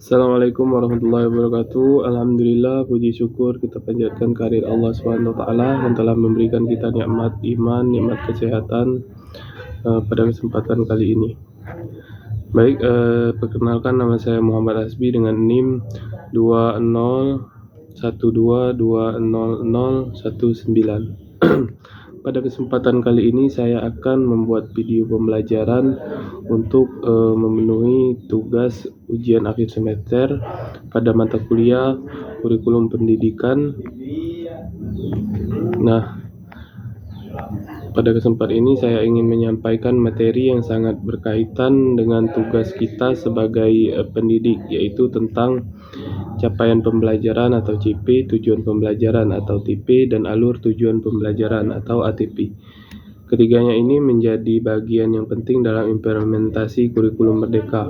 Assalamualaikum warahmatullahi wabarakatuh. Alhamdulillah, puji syukur kita panjatkan kehadirat Allah Subhanahu wa taala yang telah memberikan kita nikmat iman, nikmat kesehatan pada kesempatan kali ini. Baik, perkenalkan, nama saya Muhammad Hasbi dengan NIM 2012200019. Pada kesempatan kali ini saya akan membuat video pembelajaran untuk memenuhi tugas ujian akhir semester pada mata kuliah kurikulum pendidikan. Nah, pada kesempatan ini saya ingin menyampaikan materi yang sangat berkaitan dengan tugas kita sebagai pendidik, yaitu tentang capaian pembelajaran atau CP, tujuan pembelajaran atau TP, dan alur tujuan pembelajaran atau ATP. Ketiganya ini menjadi bagian yang penting dalam implementasi kurikulum merdeka,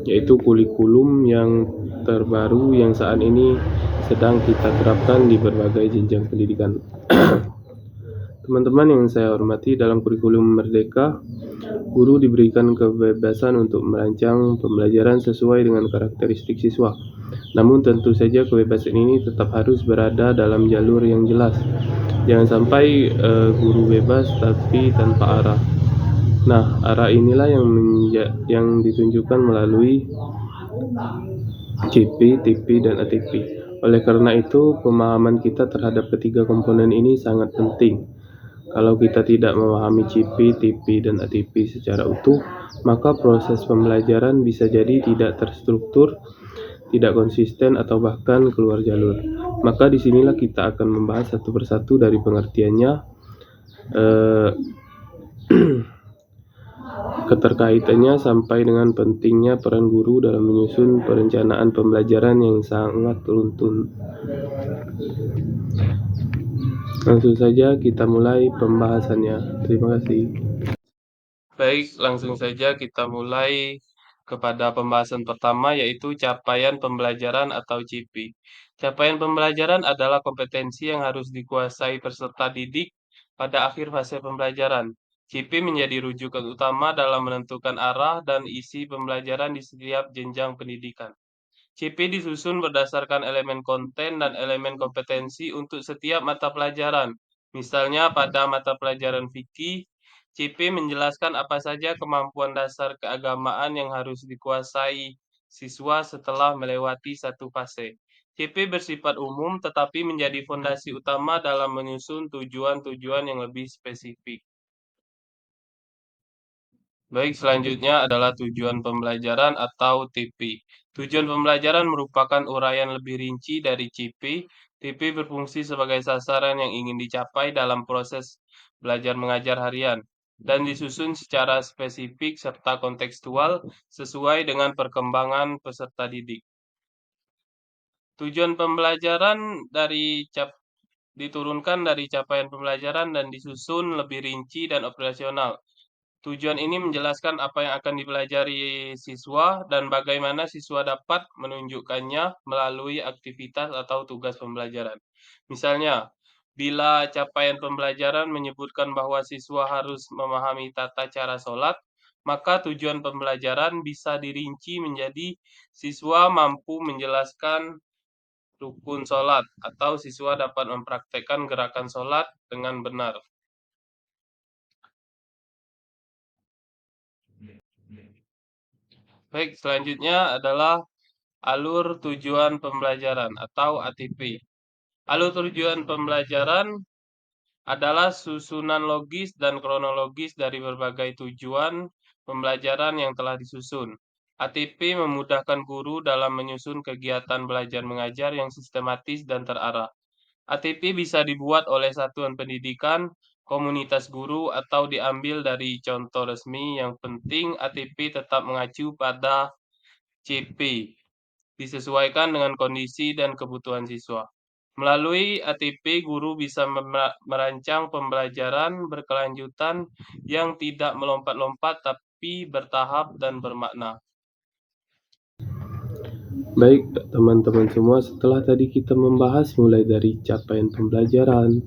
yaitu kurikulum yang terbaru yang saat ini sedang kita terapkan di berbagai jenjang pendidikan. Teman-teman yang saya hormati, dalam kurikulum merdeka, guru diberikan kebebasan untuk merancang pembelajaran sesuai dengan karakteristik siswa. Namun tentu saja kebebasan ini tetap harus berada dalam jalur yang jelas. Jangan sampai guru bebas tapi tanpa arah. Nah, arah inilah yang ditunjukkan melalui CP, TP, dan ATP. Oleh karena itu, pemahaman kita terhadap ketiga komponen ini sangat penting. Kalau kita tidak memahami CP, TP, dan ATP secara utuh, maka proses pembelajaran bisa jadi tidak terstruktur, tidak konsisten, atau bahkan keluar jalur. Maka disinilah kita akan membahas satu persatu dari pengertiannya, keterkaitannya, sampai dengan pentingnya peran guru dalam menyusun perencanaan pembelajaran yang sangat runtun. Langsung saja kita mulai pembahasannya. Terima kasih. Baik, langsung saja kita mulai kepada pembahasan pertama, yaitu capaian pembelajaran atau CP. Capaian pembelajaran adalah kompetensi yang harus dikuasai peserta didik pada akhir fase pembelajaran. CP menjadi rujukan utama dalam menentukan arah dan isi pembelajaran di setiap jenjang pendidikan. CP disusun berdasarkan elemen konten dan elemen kompetensi untuk setiap mata pelajaran. Misalnya pada mata pelajaran fikih, CP menjelaskan apa saja kemampuan dasar keagamaan yang harus dikuasai siswa setelah melewati satu fase. CP bersifat umum tetapi menjadi fondasi utama dalam menyusun tujuan-tujuan yang lebih spesifik. Baik, selanjutnya adalah tujuan pembelajaran atau TP. Tujuan pembelajaran merupakan uraian lebih rinci dari CP. TP berfungsi sebagai sasaran yang ingin dicapai dalam proses belajar mengajar harian dan disusun secara spesifik serta kontekstual sesuai dengan perkembangan peserta didik. Tujuan pembelajaran diturunkan dari capaian pembelajaran dan disusun lebih rinci dan operasional. Tujuan ini menjelaskan apa yang akan dipelajari siswa dan bagaimana siswa dapat menunjukkannya melalui aktivitas atau tugas pembelajaran. Misalnya, bila capaian pembelajaran menyebutkan bahwa siswa harus memahami tata cara sholat, maka tujuan pembelajaran bisa dirinci menjadi siswa mampu menjelaskan rukun sholat atau siswa dapat mempraktekkan gerakan sholat dengan benar. Baik, selanjutnya adalah alur tujuan pembelajaran atau ATP. Alur tujuan pembelajaran adalah susunan logis dan kronologis dari berbagai tujuan pembelajaran yang telah disusun. ATP memudahkan guru dalam menyusun kegiatan belajar mengajar yang sistematis dan terarah. ATP bisa dibuat oleh satuan pendidikan, komunitas guru, atau diambil dari contoh resmi. Yang penting ATP tetap mengacu pada CP, disesuaikan dengan kondisi dan kebutuhan siswa. Melalui ATP, guru bisa merancang pembelajaran berkelanjutan yang tidak melompat-lompat tapi bertahap dan bermakna. Baik, teman-teman semua, setelah tadi kita membahas mulai dari capaian pembelajaran,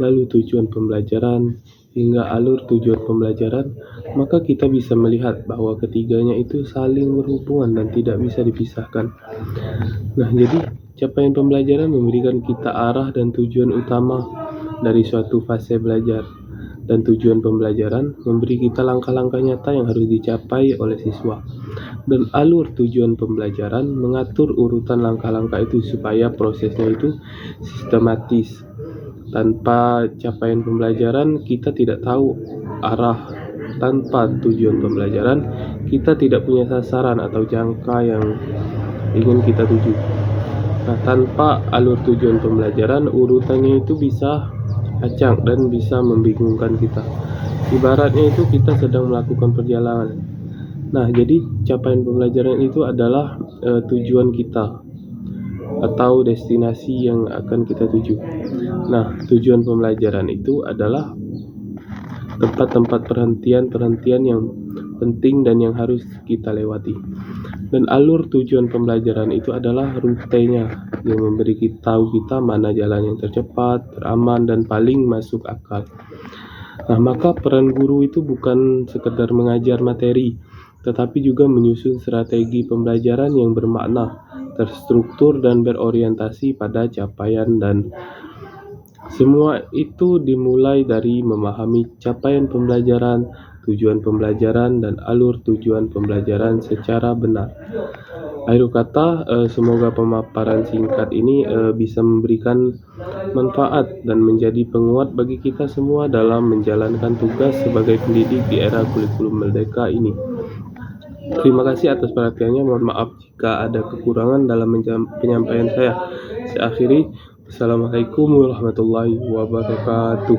lalu tujuan pembelajaran, hingga alur tujuan pembelajaran, maka kita bisa melihat bahwa ketiganya itu saling berhubungan dan tidak bisa dipisahkan. Nah, jadi capaian pembelajaran memberikan kita arah dan tujuan utama dari suatu fase belajar. Dan tujuan pembelajaran memberi kita langkah-langkah nyata yang harus dicapai oleh siswa. Dan alur tujuan pembelajaran mengatur urutan langkah-langkah itu supaya prosesnya itu sistematis. Tanpa capaian pembelajaran, kita tidak tahu arah. Tanpa tujuan pembelajaran, kita tidak punya sasaran atau jangka yang ingin kita tuju. Nah, tanpa alur tujuan pembelajaran, urutannya itu bisa acak dan bisa membingungkan kita. Ibaratnya itu kita sedang melakukan perjalanan. Nah, jadi capaian pembelajaran itu adalah tujuan kita atau destinasi yang akan kita tuju. Nah, tujuan pembelajaran itu adalah tempat-tempat perhentian yang penting dan yang harus kita lewati. Dan alur tujuan pembelajaran itu adalah rutenya yang memberi tahu kita mana jalan yang tercepat, teraman, dan paling masuk akal. Nah, maka peran guru itu bukan sekedar mengajar materi, tetapi juga menyusun strategi pembelajaran yang bermakna, terstruktur, dan berorientasi pada capaian. Dan semua itu dimulai dari memahami capaian pembelajaran, tujuan pembelajaran, dan alur tujuan pembelajaran secara benar. Akhir kata, semoga pemaparan singkat ini bisa memberikan manfaat dan menjadi penguat bagi kita semua dalam menjalankan tugas sebagai pendidik di era kurikulum merdeka ini. Terima kasih atas perhatiannya. Mohon maaf jika ada kekurangan dalam penyampaian saya. Saya akhiri. Assalamualaikum warahmatullahi wabarakatuh.